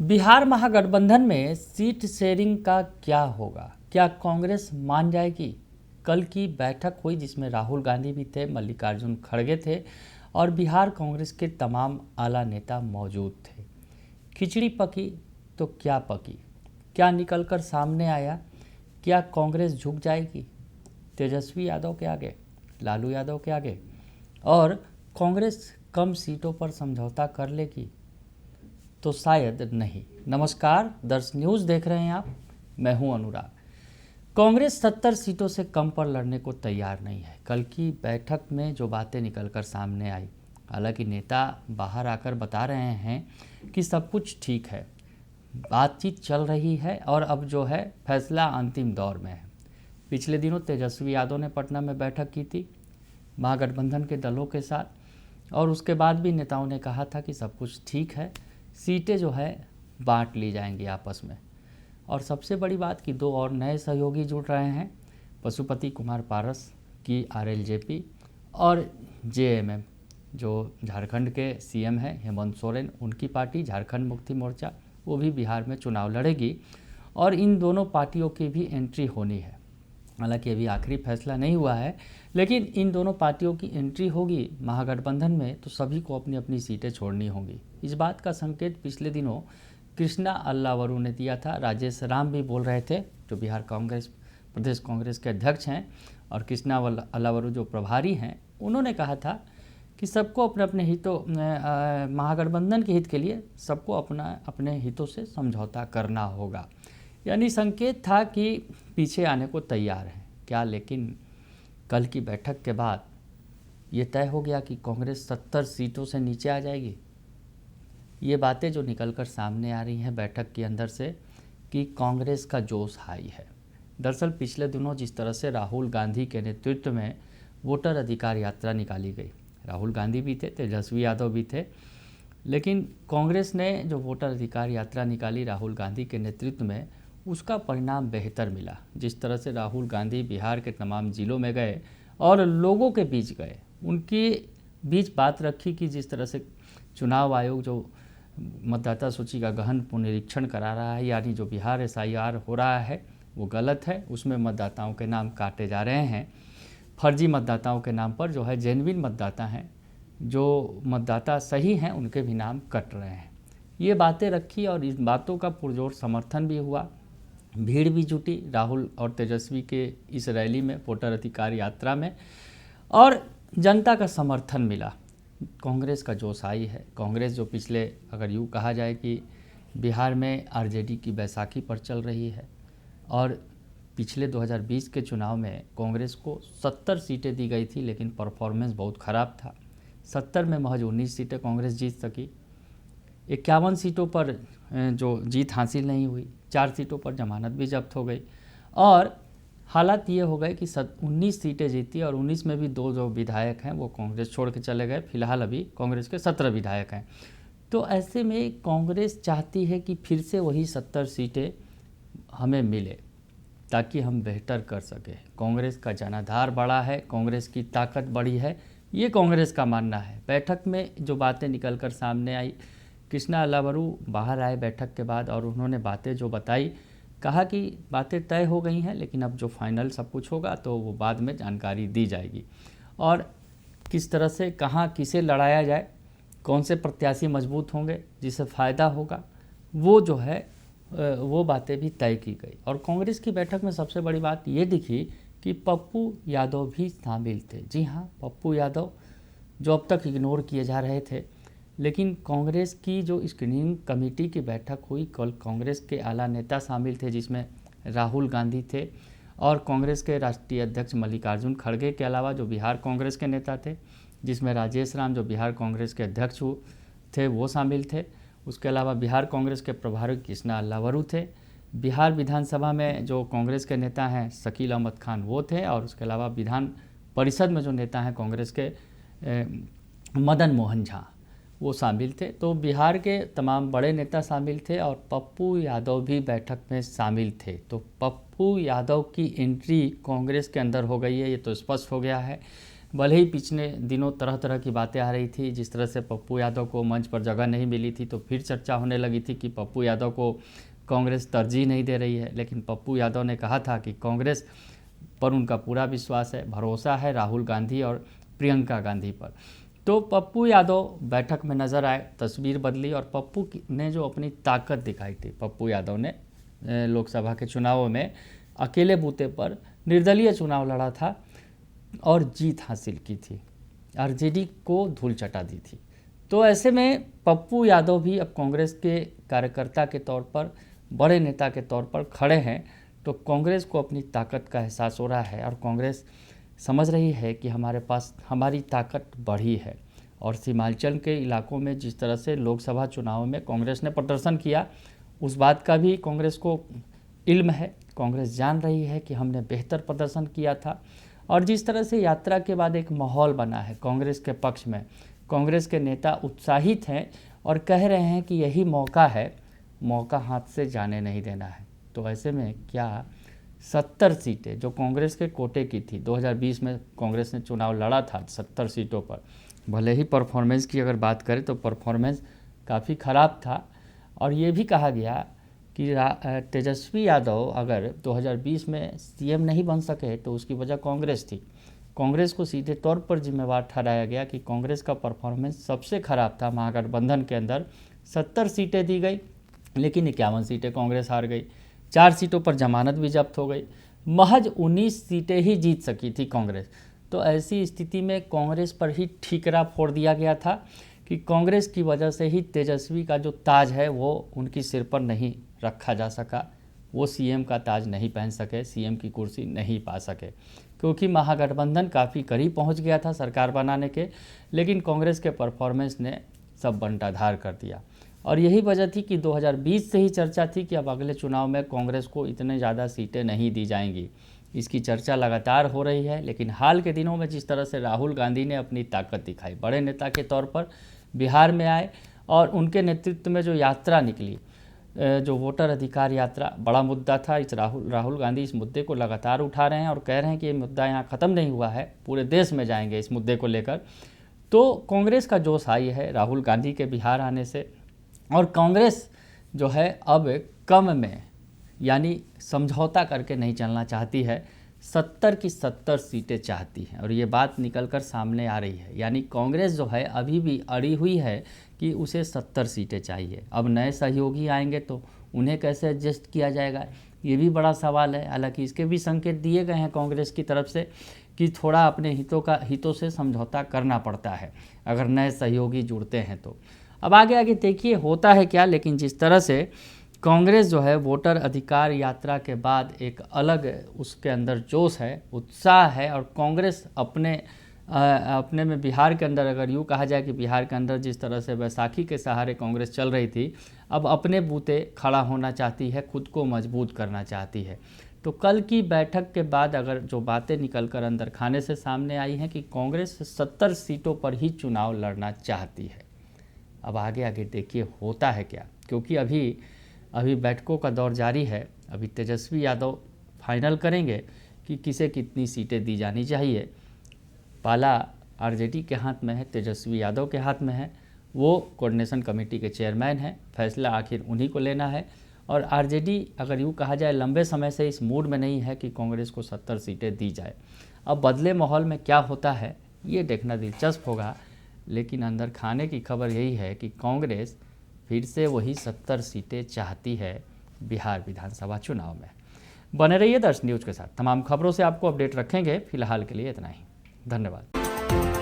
बिहार महागठबंधन में seat sharing का क्या होगा? क्या कांग्रेस मान जाएगी? कल की बैठक हुई जिसमें राहुल गांधी भी थे, मल्लिकार्जुन खड़गे थे और बिहार कांग्रेस के तमाम आला नेता मौजूद थे। खिचड़ी पकी तो क्या पकी? क्या निकलकर सामने आया? क्या कांग्रेस झुक जाएगी तेजस्वी यादव के आगे, लालू यादव के आगे, और कांग्रेस कम सीटों पर समझौता कर लेगी? तो शायद नहीं। नमस्कार, दर्श न्यूज़ देख रहे हैं आप, मैं हूं अनुराग। कांग्रेस 70 सीटों से कम पर लड़ने को तैयार नहीं है। कल की बैठक में जो बातें निकलकर सामने आई, हालांकि नेता बाहर आकर बता रहे हैं कि सब कुछ ठीक है, बातचीत चल रही है और अब जो है फैसला अंतिम दौर में है। पिछले दिनों तेजस्वी यादव ने पटना में बैठक की थी महागठबंधन के दलों के साथ, और उसके बाद भी नेताओं ने कहा था कि सब कुछ ठीक है, सीटें जो है बांट ली जाएंगी आपस में। और सबसे बड़ी बात कि दो और नए सहयोगी जुड़ रहे हैं, पशुपति कुमार पारस की आरएलजेपी और जेएमएम जो झारखंड के सीएम हैं हेमंत सोरेन, उनकी पार्टी झारखंड मुक्ति मोर्चा, वो भी बिहार में चुनाव लड़ेगी और इन दोनों पार्टियों की भी एंट्री होनी है। हालांकि अभी आखिरी फैसला नहीं हुआ है, लेकिन इन दोनों पार्टियों की एंट्री होगी महागठबंधन में तो सभी को अपनी अपनी सीटें छोड़नी होंगी। इस बात का संकेत पिछले दिनों कृष्णा अल्लावरू ने दिया था। राजेश राम भी बोल रहे थे, जो बिहार कांग्रेस प्रदेश कांग्रेस के अध्यक्ष हैं, और कृष्णा अल्लावरू जो प्रभारी हैं, उन्होंने कहा था कि सबको अपने अपने हितों महागठबंधन के हित के लिए सबको अपने हितों से समझौता करना होगा। यानी संकेत था कि पीछे आने को तैयार हैं क्या। लेकिन कल की बैठक के बाद ये तय हो गया कि कांग्रेस 70 सीटों से नीचे आ जाएगी। ये बातें जो निकलकर सामने आ रही हैं बैठक के अंदर से कि कांग्रेस का जोश हाई है। दरअसल पिछले दिनों जिस तरह से राहुल गांधी के नेतृत्व में वोटर अधिकार यात्रा निकाली गई, राहुल गांधी भी थे, तेजस्वी यादव भी थे, लेकिन कांग्रेस ने जो वोटर अधिकार यात्रा निकाली राहुल गांधी के नेतृत्व में, उसका परिणाम बेहतर मिला। जिस तरह से राहुल गांधी बिहार के तमाम ज़िलों में गए और लोगों के बीच गए, उनके बीच बात रखी कि जिस तरह से चुनाव आयोग जो मतदाता सूची का गहन पुनरीक्षण करा रहा है, यानी जो बिहार एसआईआर हो रहा है वो गलत है, उसमें मतदाताओं के नाम काटे जा रहे हैं, फर्जी मतदाताओं के नाम पर जो है जेन्युइन मतदाता हैं, जो मतदाता सही हैं, उनके भी नाम कट रहे हैं। ये बातें रखी और इन बातों का पुरजोर समर्थन भी हुआ, भीड़ भी जुटी राहुल और तेजस्वी के इस रैली में, वोटर अधिकार यात्रा में, और जनता का समर्थन मिला। कांग्रेस का जोश आई है। कांग्रेस जो पिछले, अगर यूँ कहा जाए कि बिहार में आरजेडी की बैसाखी पर चल रही है, और पिछले 2020 के चुनाव में कांग्रेस को 70 सीटें दी गई थी, लेकिन परफॉर्मेंस बहुत ख़राब था। 70 में महज 19 सीटें कांग्रेस जीत सकी। 51 सीटों पर जो जीत हासिल नहीं हुई, 4 सीटों पर जमानत भी जब्त हो गई, और हालात ये हो गए कि 19 सीटें जीती और 19 में भी 2 जो विधायक हैं वो कांग्रेस छोड़ के चले गए। फिलहाल अभी कांग्रेस के 17 विधायक हैं। तो ऐसे में कांग्रेस चाहती है कि फिर से वही 70 सीटें हमें मिले ताकि हम बेहतर कर सकें। कांग्रेस का जनाधार बढ़ा है, कांग्रेस की ताकत बढ़ी है, ये कांग्रेस का मानना है। बैठक में जो बातें निकल कर सामने आई, कृष्णा अल्लावरू बाहर आए बैठक के बाद और उन्होंने बातें जो बताई, कहा कि बातें तय हो गई हैं, लेकिन अब जो फाइनल सब कुछ होगा तो वो बाद में जानकारी दी जाएगी, और किस तरह से कहाँ किसे लड़ाया जाए, कौन से प्रत्याशी मजबूत होंगे जिससे फ़ायदा होगा, वो जो है वो बातें भी तय की गई। और कांग्रेस की बैठक में सबसे बड़ी बात ये दिखी कि पप्पू यादव भी शामिल थे। जी हाँ, पप्पू यादव जो अब तक इग्नोर किए जा रहे थे, लेकिन कांग्रेस की जो स्क्रीनिंग कमेटी की बैठक हुई, कल कांग्रेस के आला नेता शामिल थे, जिसमें राहुल गांधी थे और कांग्रेस के राष्ट्रीय अध्यक्ष मल्लिकार्जुन खड़गे के अलावा जो बिहार कांग्रेस के नेता थे, जिसमें राजेश राम जो बिहार कांग्रेस के अध्यक्ष थे वो शामिल थे। उसके अलावा बिहार कांग्रेस के प्रभारी कृष्णा अल्लावरू थे। बिहार विधानसभा में जो कांग्रेस के नेता हैं शकील अहमद खान वो थे, और उसके अलावा विधान परिषद में जो नेता हैं कांग्रेस के मदन मोहन झा वो शामिल थे। तो बिहार के तमाम बड़े नेता शामिल थे और पप्पू यादव भी बैठक में शामिल थे। तो पप्पू यादव की एंट्री कांग्रेस के अंदर हो गई है, ये तो स्पष्ट हो गया है। भले ही पिछले दिनों तरह तरह की बातें आ रही थी, जिस तरह से पप्पू यादव को मंच पर जगह नहीं मिली थी तो फिर चर्चा होने लगी थी कि पप्पू यादव को कांग्रेस तरजीह नहीं दे रही है। लेकिन पप्पू यादव ने कहा था कि कांग्रेस पर उनका पूरा विश्वास है, भरोसा है राहुल गांधी और प्रियंका गांधी पर। तो पप्पू यादव बैठक में नज़र आए, तस्वीर बदली और पप्पू ने जो अपनी ताकत दिखाई थी, पप्पू यादव ने लोकसभा के चुनावों में अकेले बूते पर निर्दलीय चुनाव लड़ा था और जीत हासिल की थी, आरजेडी को धूल चटा दी थी। तो ऐसे में पप्पू यादव भी अब कांग्रेस के कार्यकर्ता के तौर पर, बड़े नेता के तौर पर खड़े हैं। तो कांग्रेस को अपनी ताकत का एहसास हो रहा है और कांग्रेस समझ रही है कि हमारे पास हमारी ताकत बढ़ी है। और सीमांचल के इलाकों में जिस तरह से लोकसभा चुनाव में कांग्रेस ने प्रदर्शन किया, उस बात का भी कांग्रेस को इल्म है। कांग्रेस जान रही है कि हमने बेहतर प्रदर्शन किया था। और जिस तरह से यात्रा के बाद एक माहौल बना है कांग्रेस के पक्ष में, कांग्रेस के नेता उत्साहित हैं और कह रहे हैं कि यही मौका है, मौका हाथ से जाने नहीं देना है। तो ऐसे में क्या 70 सीटें जो कांग्रेस के कोटे की थी, 2020 में कांग्रेस ने चुनाव लड़ा था 70 सीटों पर, भले ही परफॉर्मेंस की अगर बात करें तो परफॉर्मेंस काफ़ी ख़राब था। और ये भी कहा गया कि तेजस्वी यादव अगर 2020 में सीएम नहीं बन सके तो उसकी वजह कांग्रेस थी। कांग्रेस को सीधे तौर पर जिम्मेवार ठहराया गया कि कांग्रेस का परफॉर्मेंस सबसे ख़राब था। महागठबंधन के अंदर 70 सीटें दी गई, लेकिन 51 सीटें कांग्रेस हार गई, 4 सीटों पर जमानत भी जब्त हो गई, महज 19 सीटें ही जीत सकी थी कांग्रेस। तो ऐसी स्थिति में कांग्रेस पर ही ठीकरा फोड़ दिया गया था कि कांग्रेस की वजह से ही तेजस्वी का जो ताज है वो उनकी सिर पर नहीं रखा जा सका, वो सीएम का ताज नहीं पहन सके, सीएम की कुर्सी नहीं पा सके, क्योंकि महागठबंधन काफ़ी करीब पहुंच गया था सरकार बनाने के। लेकिन कांग्रेस के परफॉर्मेंस ने सब बंटाधार कर दिया। और यही वजह थी कि 2020 से ही चर्चा थी कि अब अगले चुनाव में कांग्रेस को इतने ज़्यादा सीटें नहीं दी जाएंगी। इसकी चर्चा लगातार हो रही है। लेकिन हाल के दिनों में जिस तरह से राहुल गांधी ने अपनी ताकत दिखाई, बड़े नेता के तौर पर बिहार में आए और उनके नेतृत्व में जो यात्रा निकली, जो वोटर अधिकार यात्रा, बड़ा मुद्दा था। इस राहुल गांधी इस मुद्दे को लगातार उठा रहे हैं और कह रहे हैं कि ये मुद्दा यहाँ ख़त्म नहीं हुआ है, पूरे देश में जाएंगे इस मुद्दे को लेकर। तो कांग्रेस का जोश आई है राहुल गांधी के बिहार आने से। और कांग्रेस जो है अब कम में, यानी समझौता करके नहीं चलना चाहती है, 70 की 70 सीटें चाहती हैं। और ये बात निकलकर सामने आ रही है, यानी कांग्रेस जो है अभी भी अड़ी हुई है कि उसे 70 सीटें चाहिए। अब नए सहयोगी आएंगे तो उन्हें कैसे एडजस्ट किया जाएगा, ये भी बड़ा सवाल है। हालांकि इसके भी संकेत दिए गए हैं कांग्रेस की तरफ से कि थोड़ा अपने हितों से समझौता करना पड़ता है अगर नए सहयोगी जुड़ते हैं तो। अब आगे आगे देखिए होता है क्या। लेकिन जिस तरह से कांग्रेस जो है वोटर अधिकार यात्रा के बाद एक अलग उसके अंदर जोश है, उत्साह है। और कांग्रेस अपने में बिहार के अंदर, अगर यूँ कहा जाए कि बिहार के अंदर जिस तरह से बैसाखी के सहारे कांग्रेस चल रही थी, अब अपने बूते खड़ा होना चाहती है, खुद को मजबूत करना चाहती है। तो कल की बैठक के बाद अगर जो बातें निकलकर अंदर खाने से सामने आई हैं कि कांग्रेस 70 सीटों पर ही चुनाव लड़ना चाहती है। अब आगे आगे देखिए होता है क्या, क्योंकि अभी बैठकों का दौर जारी है। अभी तेजस्वी यादव फाइनल करेंगे कि किसे कितनी सीटें दी जानी चाहिए। पाला आरजेडी के हाथ में है, तेजस्वी यादव के हाथ में है, वो कोऑर्डिनेशन कमेटी के चेयरमैन हैं, फैसला आखिर उन्हीं को लेना है। और आरजेडी अगर यूँ कहा जाए लंबे समय से इस मूड में नहीं है कि कांग्रेस को 70 सीटें दी जाए। अब बदले माहौल में क्या होता है ये देखना दिलचस्प होगा। लेकिन अंदर खाने की खबर यही है कि कांग्रेस फिर से वही 70 सीटें चाहती है बिहार विधानसभा चुनाव में। बने रहिए दर्श न्यूज़ के साथ, तमाम खबरों से आपको अपडेट रखेंगे। फिलहाल के लिए इतना ही, धन्यवाद।